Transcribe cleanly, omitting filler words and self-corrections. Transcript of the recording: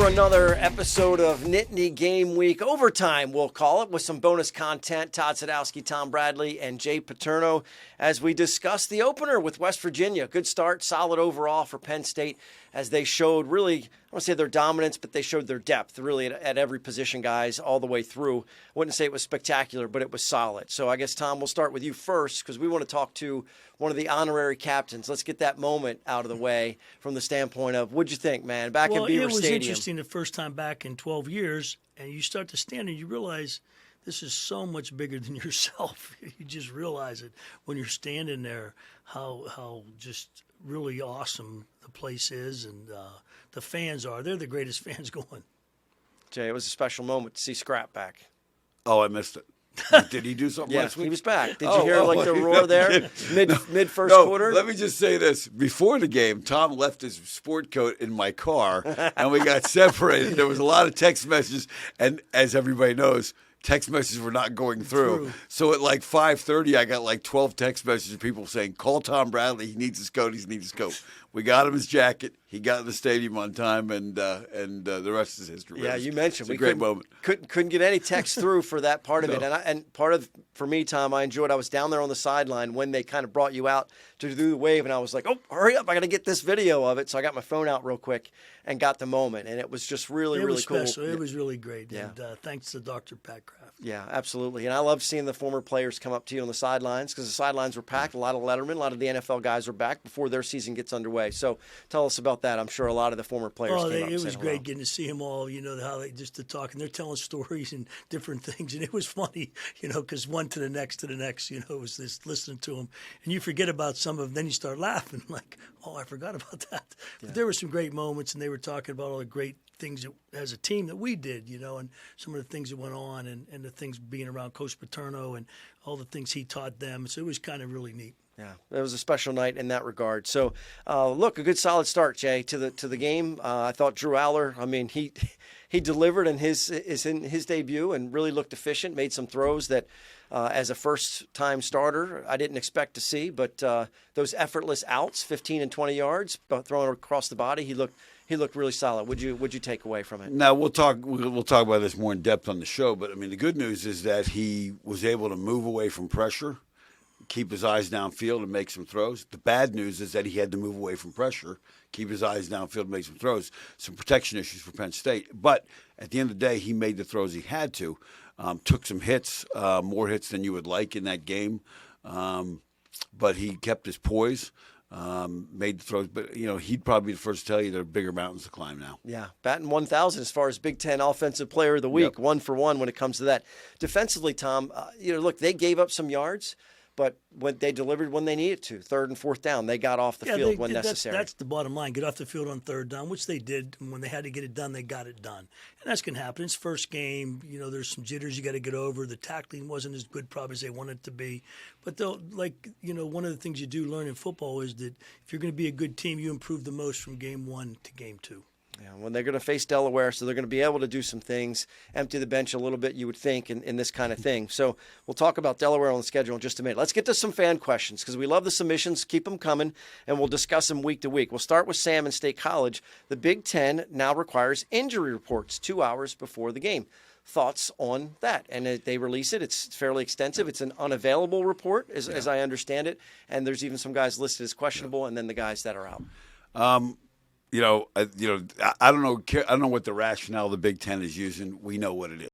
for another episode of Nittany Game Week Overtime, we'll call it, with some bonus content. Todd Sadowski, Tom Bradley, and Jay Paterno as we discuss the opener with West Virginia. Good start, solid overall for Penn State as they showed really, I don't want to say their dominance, but they showed their depth really at every position, guys, all the way through. I wouldn't say it was spectacular, but it was solid. So I guess, Tom, we'll start with you first because we want to talk to one of the honorary captains. Let's get that moment out of the way from the standpoint of, what'd you think, man, back in Beaver Stadium? Well, it was interesting the first time back in 12 years, and you start to stand and you realize this is so much bigger than yourself. You just realize it when you're standing there, how just really awesome the place is and the fans are. They're the greatest fans going. Jay, it was a special moment to see Scrap back. Oh, I missed it. Did he do something last week? He was back. Did you hear the roar there mid first quarter? Let me just say this. Before the game, Tom left his sport coat in my car, and we got separated. There was a lot of text messages, and as everybody knows, text messages were not going through. So at like 5:30, I got like 12 text messages of people saying, call Tom Bradley. He needs his coat. He needs his coat. We got him his jacket. He got in the stadium on time, and the rest is history. Yeah, you mentioned it's a great moment. Couldn't get any text through for that part of it, and part of for me, Tom, I enjoyed. I was down there on the sideline when they kind of brought you out to do the wave, and I was like, "Oh, hurry up! I got to get this video of it." So I got my phone out real quick and got the moment, and it was just really cool. Special. It was really great, and thanks to Dr. Pat Kraft. Yeah, absolutely. And I love seeing the former players come up to you on the sidelines because the sidelines were packed. A lot of Letterman, a lot of the NFL guys were back before their season gets underway. So tell us about that. I'm sure a lot of the former players came up. It was great getting to see them all, how they just to talk. And they're telling stories and different things. And it was funny, because one to the next, it was this listening to them. And you forget about some of them. Then you start laughing like, oh, I forgot about that. Yeah. But there were some great moments, and they were talking about all the great things as a team that we did, and some of the things that went on and the things being around Coach Paterno and all the things he taught them. So it was kind of really neat. Yeah, it was a special night in that regard. So, look, a good solid start, Jay, to the game. I thought Drew Aller, he delivered in his debut and really looked efficient, made some throws that as a first-time starter I didn't expect to see. But those effortless outs, 15 and 20 yards, throwing across the body, he looked really solid. What'd you take away from it? Now we'll talk about this more in depth on the show. But the good news is that he was able to move away from pressure, keep his eyes downfield, and make some throws. The bad news is that he had to move away from pressure, keep his eyes downfield, and make some throws. Some protection issues for Penn State. But at the end of the day, he made the throws he had to. Took some hits, more hits than you would like in that game. But he kept his poise. Made the throws, but he'd probably be the first to tell you there are bigger mountains to climb now. Yeah, batting 1,000 as far as Big Ten Offensive Player of the Week, Yep. 1 for 1 when it comes to that. Defensively, Tom, look, they gave up some yards, but when they delivered when they needed to, third and fourth down, they got off the field when necessary. That's the bottom line. Get off the field on third down, which they did. And when they had to get it done, they got it done. And that's going to happen. It's first game. There's some jitters you got to get over. The tackling wasn't as good probably as they wanted it to be. But one of the things you do learn in football is that if you're going to be a good team, you improve the most from game 1 to game 2. Yeah, when they're going to face Delaware, so they're going to be able to do some things, empty the bench a little bit, you would think, in this kind of thing. So we'll talk about Delaware on the schedule in just a minute. Let's get to some fan questions because we love the submissions. Keep them coming, and we'll discuss them week to week. We'll start with Sam in State College. The Big Ten now requires injury reports 2 hours before the game. Thoughts on that? And they release it. It's fairly extensive. It's an unavailable report, as I understand it, and there's even some guys listed as questionable, and then the guys that are out. I don't know. I don't know what the rationale the Big Ten is using. We know what it is.